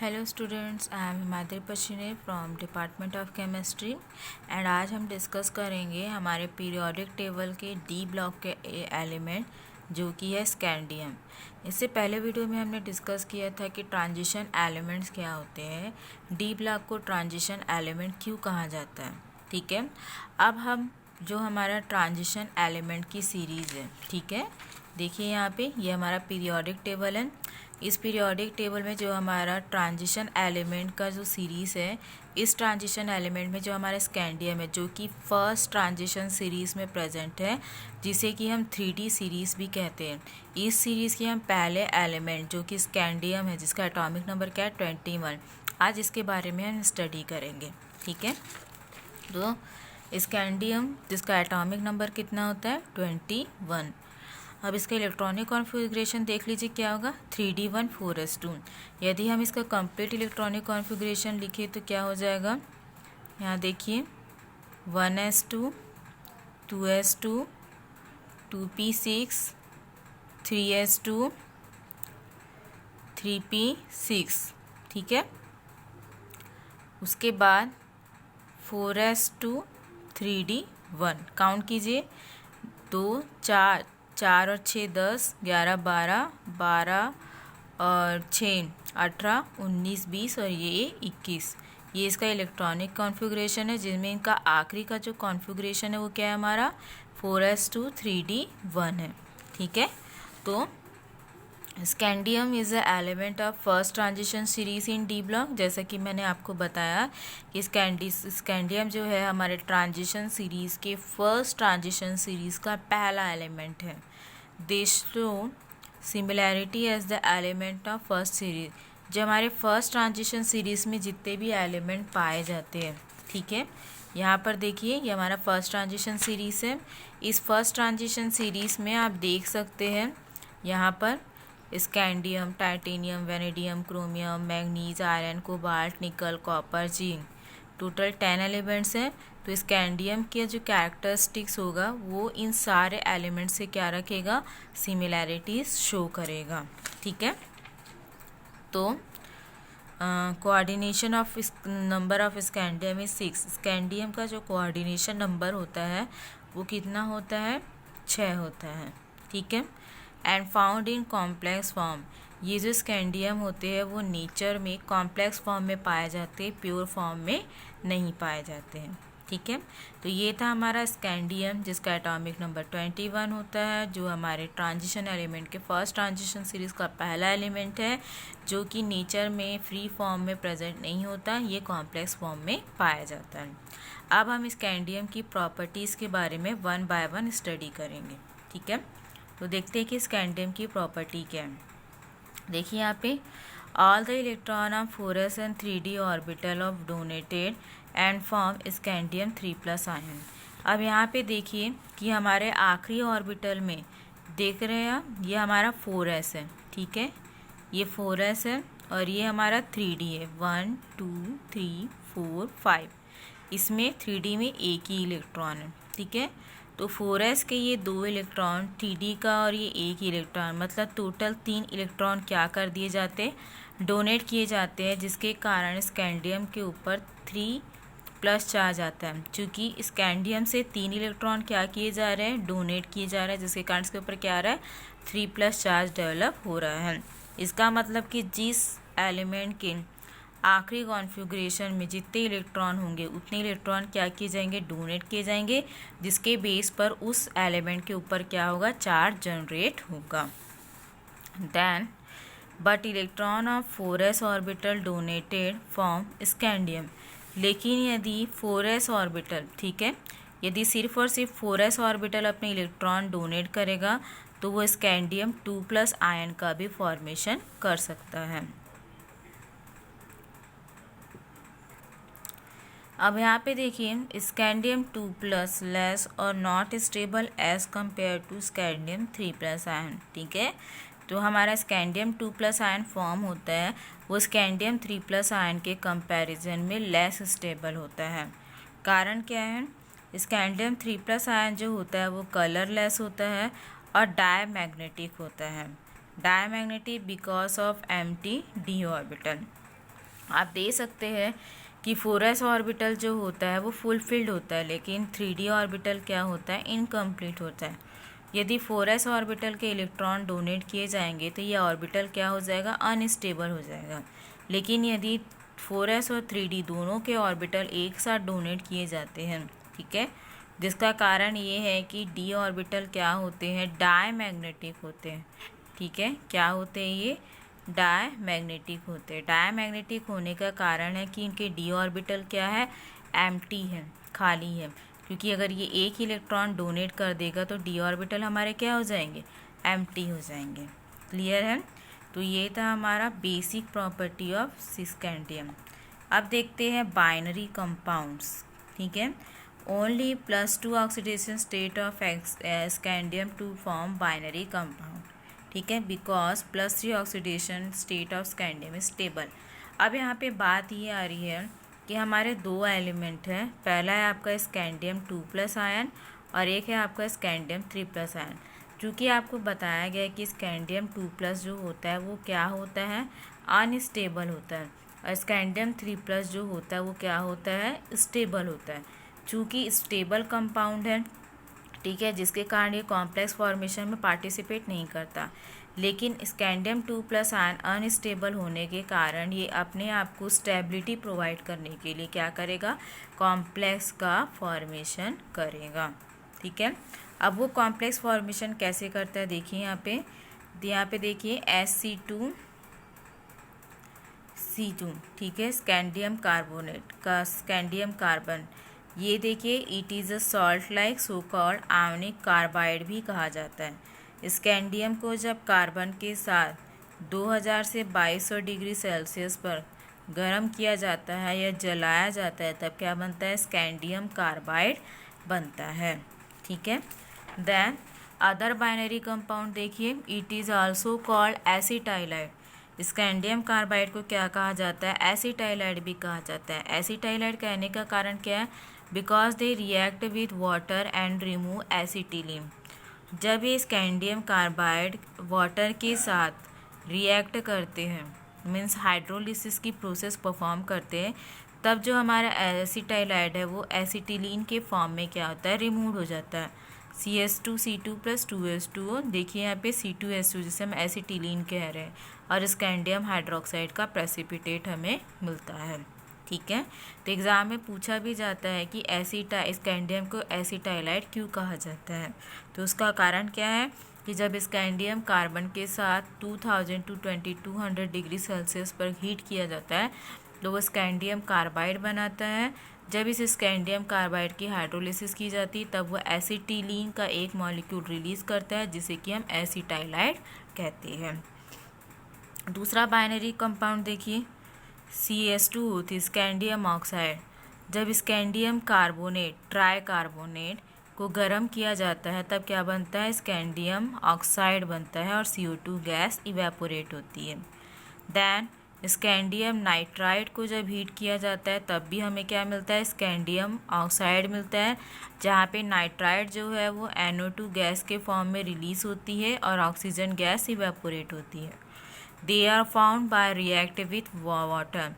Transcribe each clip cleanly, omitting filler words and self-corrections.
Hello students, I am Himadri Pashchine from department of chemistry and आज हम discuss करेंगे हमारे पीरियोडिक टेबल के डी ब्लॉक के एलिमेंट जो कि है स्कैंडियम। इससे पहले वीडियो में हमने डिस्कस किया था कि ट्रांजिशन एलिमेंट्स क्या होते हैं, डी ब्लॉक को ट्रांजिशन एलिमेंट क्यों कहा जाता है। ठीक है, अब हम जो हमारा ट्रांजिशन एलिमेंट की सीरीज़ है, ठीक है, देखिए यहाँ पे ये हमारा पीरियोडिक टेबल है। इस पीरियोडिक टेबल में जो हमारा ट्रांजिशन एलिमेंट का जो सीरीज़ है, इस ट्रांजिशन एलिमेंट में जो हमारा स्कैंडियम है जो कि फर्स्ट ट्रांजिशन सीरीज़ में प्रेजेंट है, जिसे कि हम 3D सीरीज़ भी कहते हैं। इस सीरीज़ के हम पहले एलिमेंट जो कि स्कैंडियम है, जिसका एटॉमिक नंबर क्या है 21, आज इसके बारे में हम स्टडी करेंगे। ठीक है, तो स्कैंडियम जिसका एटॉमिक नंबर कितना होता है 21। अब इसका इलेक्ट्रॉनिक कॉन्फ़िगरेशन देख लीजिए क्या होगा 3d1 4s2। यदि हम इसका कंप्लीट इलेक्ट्रॉनिक कॉन्फ़िगरेशन लिखें तो क्या हो जाएगा, यहाँ देखिए 1s2 2s2 2p6 3s2 3p6। ठीक है, उसके बाद 4s2 3d1 काउंट कीजिए, 2 4 4 और 6 10 11 12 12 और 6 18 19 20 और ये 21। ये इसका इलेक्ट्रॉनिक कॉन्फ़िगरेशन है, जिसमें इनका आखिरी का जो कॉन्फ़िगरेशन है वो क्या है हमारा 4s2 3d1 है। ठीक है, तो scandium is a element of first transition series in D block. जैसा कि मैंने आपको बताया कि स्कैंडियम जो है हमारे ट्रांजिशन सीरीज़ के फर्स्ट ट्रांजिशन सीरीज़ का पहला एलिमेंट है। They show similarity as the element of first series. जो हमारे फर्स्ट ट्रांजिशन सीरीज़ में जितने भी एलिमेंट पाए जाते हैं, ठीक है, यहाँ पर देखिए ये हमारा फर्स्ट ट्रांजिशन सीरीज़ है। इस फर्स्ट ट्रांजिशन सीरीज़ में आप देख सकते हैं यहाँ पर scandium, titanium, vanadium, chromium, manganese, iron, cobalt, निकल, कॉपर, जिंक, टोटल 10 एलिमेंट्स हैं। तो स्कैंडियम के जो कैरेक्टरिस्टिक्स होगा वो इन सारे एलिमेंट्स से क्या रखेगा, सिमिलैरिटीज शो करेगा। ठीक है, तो coordination of number of scandium is 6। Scandium का जो कोऑर्डिनेशन नंबर होता है वो कितना होता है, 6 होता है। ठीक है, and found in complex form. ये जो स्कैंडियम होते हैं वो नेचर में कॉम्प्लेक्स फॉर्म में पाए जाते हैं, प्योर फॉर्म में नहीं पाए जाते हैं। ठीक है, तो ये था हमारा स्कैंडियम जिसका एटॉमिक नंबर 21 होता है, जो हमारे ट्रांजिशन एलिमेंट के फर्स्ट ट्रांजिशन सीरीज़ का पहला एलिमेंट है, जो कि नेचर में फ्री फॉर्म में प्रेजेंट नहीं होता, ये कॉम्प्लेक्स फॉर्म में पाया जाता है। अब हम स्कैंडियम की प्रॉपर्टीज़ के बारे में 1 बाय 1 स्टडी करेंगे। ठीक है, तो देखते हैं कि स्कैंडियम की प्रॉपर्टी क्या है। देखिए यहाँ पे all the electron of 4s and 3d orbital of donated and form scandium 3+ ion. अब यहाँ पे देखिए कि हमारे आखिरी ऑर्बिटल में देख रहे हैं आप, ये हमारा 4s है। ठीक है, ये 4s है और ये हमारा 3d है, 1 2 3 4 5। इसमें 3d में एक ही इलेक्ट्रॉन है। ठीक है, तो 4s के ये 2 इलेक्ट्रॉन, 3d का और ये एक इलेक्ट्रॉन, मतलब टोटल 3 इलेक्ट्रॉन क्या कर दिए जाते हैं, डोनेट किए जाते हैं, जिसके कारण स्कैंडियम के ऊपर 3+ चार्ज आता है। चूँकि स्कैंडियम से 3 इलेक्ट्रॉन क्या किए जा रहे हैं, डोनेट किए जा रहे हैं, जिसके कारण इसके ऊपर क्या आ रहा है, 3+ चार्ज डेवलप हो रहा है। इसका मतलब कि जिस एलिमेंट के आखिरी कॉन्फ़िगरेशन में जितने इलेक्ट्रॉन होंगे उतने इलेक्ट्रॉन क्या किए जाएंगे, डोनेट किए जाएंगे, जिसके बेस पर उस एलिमेंट के ऊपर क्या होगा, चार्ज जनरेट होगा। Then but electron of 4s orbital donated form scandium. लेकिन यदि 4s ऑर्बिटल, ठीक है, यदि सिर्फ और सिर्फ 4s ऑर्बिटल अपने इलेक्ट्रॉन डोनेट करेगा तो वो स्कैंडियम 2+ आयन का भी फॉर्मेशन कर सकता है। अब यहाँ पे देखिए स्कैंडियम 2+ लेस और not stable as compare to scandium 3+ ion. ठीक है, तो हमारा स्कैंडियम 2+ आयन फॉर्म होता है वो स्कैंडियम 3+ आयन के कंपैरिजन में लेस स्टेबल होता है। कारण क्या है, स्कैंडियम 3+ आयन जो होता है वो कलरलेस होता है और डायमैग्नेटिक होता है। Diamagnetic because of empty d orbital. आप दे सकते हैं कि 4s ऑर्बिटल जो होता है वो फुलफिल्ड होता है, लेकिन 3d ऑर्बिटल क्या होता है, इनकम्प्लीट होता है। यदि 4s ऑर्बिटल के इलेक्ट्रॉन डोनेट किए जाएंगे तो ये ऑर्बिटल क्या हो जाएगा, अनस्टेबल हो जाएगा। लेकिन यदि 4s और 3d दोनों के ऑर्बिटल एक साथ डोनेट किए जाते हैं, ठीक है, जिसका कारण ये है कि d ऑर्बिटल क्या होते हैं, डायमैग्नेटिक होते हैं। ठीक है, क्या होते हैं ये, डायमैग्नेटिक होते हैं। डायमैग्नेटिक होने का कारण है कि इनके d ऑर्बिटल क्या है, एम्प्टी है, खाली है, क्योंकि अगर ये एक इलेक्ट्रॉन डोनेट कर देगा तो d ऑर्बिटल हमारे क्या हो जाएंगे, एम्प्टी हो जाएंगे। क्लियर है। तो ये था हमारा बेसिक प्रॉपर्टी ऑफ स्कैंडियम। अब देखते हैं बाइनरी कंपाउंड्स। ठीक है, only +2 oxidation state of scandium to form binary compound. ठीक है, because +3 oxidation state of scandium is stable. अब यहाँ पे बात ये आ रही है कि हमारे दो एलिमेंट हैं, पहला है आपका स्कैंडियम 2+ आयन और एक है आपका स्कैंडियम 3+ आयन। चूँकि आपको बताया गया है कि स्कैंडियम 2+ जो होता है वो क्या होता है, अनस्टेबल होता है, और स्कैंडियम 3+ जो होता है वो क्या होता है, स्टेबल होता है। चूँकि स्टेबल कंपाउंड है, ठीक है, जिसके कारण ये कॉम्प्लेक्स फॉर्मेशन में पार्टिसिपेट नहीं करता। लेकिन स्कैंडियम 2+ आयन अनस्टेबल होने के कारण ये अपने आप को स्टेबिलिटी प्रोवाइड करने के लिए क्या करेगा, कॉम्प्लेक्स का फॉर्मेशन करेगा। ठीक है, अब वो कॉम्प्लेक्स फॉर्मेशन कैसे करता है देखिए यहाँ पे देखिए Sc2 C2, ठीक है, स्कैंडियम कार्बोनेट का स्कैंडियम कार्बन, ये देखिए it is a salt like so called ionic carbide भी कहा जाता है। स्कैंडियम को जब कार्बन के साथ 2000 से 2200 डिग्री सेल्सियस पर गर्म किया जाता है या जलाया जाता है तब क्या बनता है, स्कैंडियम कार्बाइड बनता है। ठीक है, देन अदर बाइनरी कंपाउंड देखिए, it is also called acetylide. Scandium carbide को क्या कहा जाता है, एसिटाइलाइड भी कहा जाता है। एसिटाइलाइड कहने का कारण क्या है, because they react with water and remove acetylene. जब ये स्कैंडियम कार्बाइड वाटर के साथ रिएक्ट करते हैं, मीन्स हाइड्रोलिसिस की प्रोसेस परफॉर्म करते हैं, तब जो हमारा एसिटाइलाइड है वो एसिटिलीन के फॉर्म में क्या होता है, रिमूव हो जाता है। CH2C2 + 2H2O, देखिए यहाँ पे C2H2 जिसे हम एसिटिलीन कह रहे हैं, और स्कैंडियम हाइड्रोक्साइड का प्रेसिपिटेट हमें मिलता है। ठीक है, तो एग्ज़ाम में पूछा भी जाता है कि स्कैंडियम को एसिटाइलाइड क्यों कहा जाता है, तो उसका कारण क्या है कि जब स्कैंडियम कार्बन के साथ 2000 to 2200 डिग्री सेल्सियस पर हीट किया जाता है तो वो स्कैंडियम कार्बाइड बनाता है। जब इस स्कैंडियम कार्बाइड की हाइड्रोलिसिस की जाती है तब वो एसिटिलीन का एक मॉलिक्यूल रिलीज करता है जिसे कि हम एसिटाइलाइड कहते हैं। दूसरा बाइनरी कंपाउंड देखिए, CH2O3 स्कैंडियम ऑक्साइड। जब स्कैंडियम कार्बोनेट ट्राई कार्बोनेट को गर्म किया जाता है तब क्या बनता है, स्कैंडियम ऑक्साइड बनता है और CO2 गैस इवेपोरेट होती है। देन स्कैंडियम नाइट्राइड को जब हीट किया जाता है तब भी हमें क्या मिलता है, स्कैंडियम ऑक्साइड मिलता है, जहाँ पे नाइट्राइड जो है वो NO2 गैस के फॉर्म में रिलीज होती है और ऑक्सीजन गैस इवेपोरेट होती है। They are found by react with water.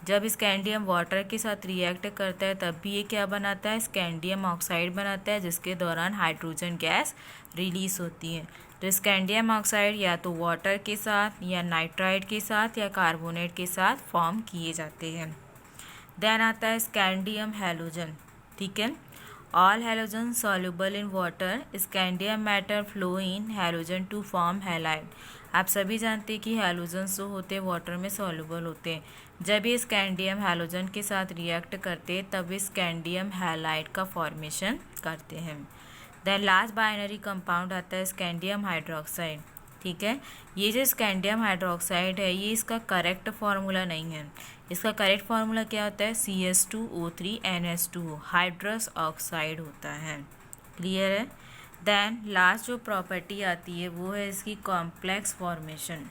जब स्कैंडियम वाटर के साथ रिएक्ट करता है तब भी ये क्या बनाता है, स्कैंडियम ऑक्साइड बनाता है, जिसके दौरान हाइड्रोजन गैस रिलीज होती है। तो स्कैंडियम ऑक्साइड या तो वाटर के साथ या नाइट्राइड के साथ या कार्बोनेट के साथ फॉर्म किए जाते हैं। देन आता है स्कैंडियम हैलोजन। ठीक है, all halogen soluble in water, scandium matter flow in halogen to form halide. आप सभी जानते हैं कि हैलोजन्स जो होते हैं वाटर में सॉल्युबल होते हैं। जब ये स्कैंडियम हैलोजन के साथ रिएक्ट करते हैं तब ये स्कैंडियम हैलाइड का फॉर्मेशन करते हैं। देन लास्ट बाइनरी कंपाउंड आता है स्कैंडियम हाइड्रोक्साइड। ठीक है, ये जो स्कैंडियम हाइड्रोक्साइड है ये इसका करेक्ट फार्मूला नहीं है। इसका करेक्ट फार्मूला क्या होता है, CH2O3 NH2O, हाइड्रस ऑक्साइड होता है। क्लियर है। देन लास्ट जो प्रॉपर्टी आती है वो है इसकी कॉम्प्लेक्स फॉर्मेशन।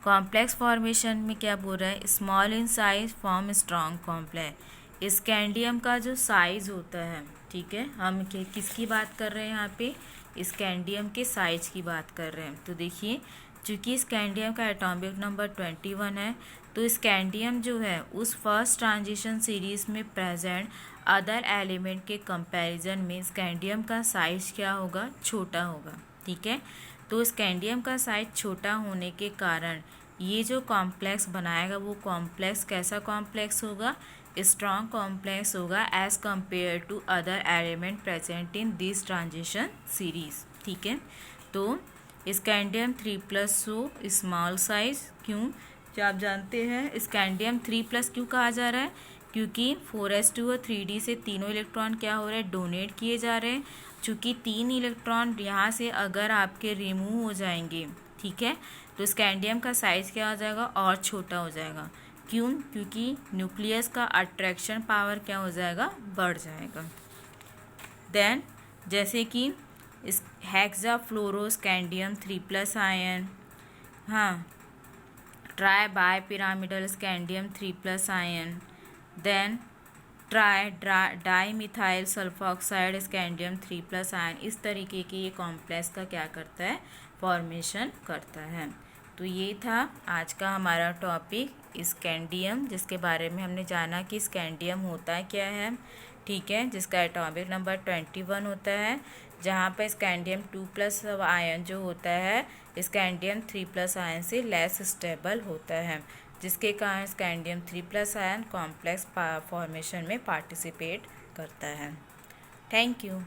कॉम्प्लेक्स फॉर्मेशन में क्या बोल रहा है, small in size form strong complex. Scandium का जो साइज होता है, ठीक है, हम किसकी बात कर रहे हैं यहाँ पे, स्कैंडियम के साइज की बात कर रहे हैं। तो देखिए चूँकि स्कैंडियम का एटॉमिक नंबर 21 है, तो स्कैंडियम जो है उस फर्स्ट ट्रांजिशन सीरीज में प्रेजेंट अदर एलिमेंट के कंपैरिजन में स्कैंडियम का साइज क्या होगा, छोटा होगा। ठीक है, तो स्कैंडियम का साइज छोटा होने के कारण ये जो कॉम्प्लेक्स बनाएगा वो कॉम्प्लेक्स कैसा कॉम्प्लेक्स होगा, स्ट्रॉन्ग कॉम्प्लेक्स होगा as compare to other element present in this transition series. ठीक है, तो स्कैंडियम 3+ स्मॉल साइज क्यों, जो आप जानते हैं स्कैंडियम 3+ क्यों कहा जा रहा है, क्योंकि 4s2 और 3d से तीनों इलेक्ट्रॉन क्या हो रहे हैं, डोनेट किए जा रहे हैं। चूँकि 3 इलेक्ट्रॉन यहाँ से अगर आपके रिमूव हो जाएंगे, ठीक है, तो स्कैंडियम का साइज़ क्या हो जाएगा, और छोटा हो जाएगा। क्यों, क्योंकि न्यूक्लियस का अट्रैक्शन पावर क्या हो जाएगा, बढ़ जाएगा। देन जैसे कि इस हेक्साफ्लोरोस्कैंडियम 3+ आयन, हाँ, tri bipyramidal scandium 3+ ion, then dimethyl sulfoxide scandium 3+ ion, इस तरीके के ये कॉम्प्लेक्स का क्या करता है, फॉर्मेशन करता है। तो ये था आज का हमारा टॉपिक स्कैंडियम, जिसके बारे में हमने जाना कि स्कैंडियम होता क्या है। ठीक है, जिसका एटॉमिक नंबर 21 होता है, जहाँ पर स्कैंडियम 2+ आयन जो होता है स्कैंडियम 3+ आयन से लेस स्टेबल होता है, जिसके कारण स्कैंडियम 3+ आयन कॉम्प्लेक्स फॉर्मेशन में पार्टिसिपेट करता है। Thank you.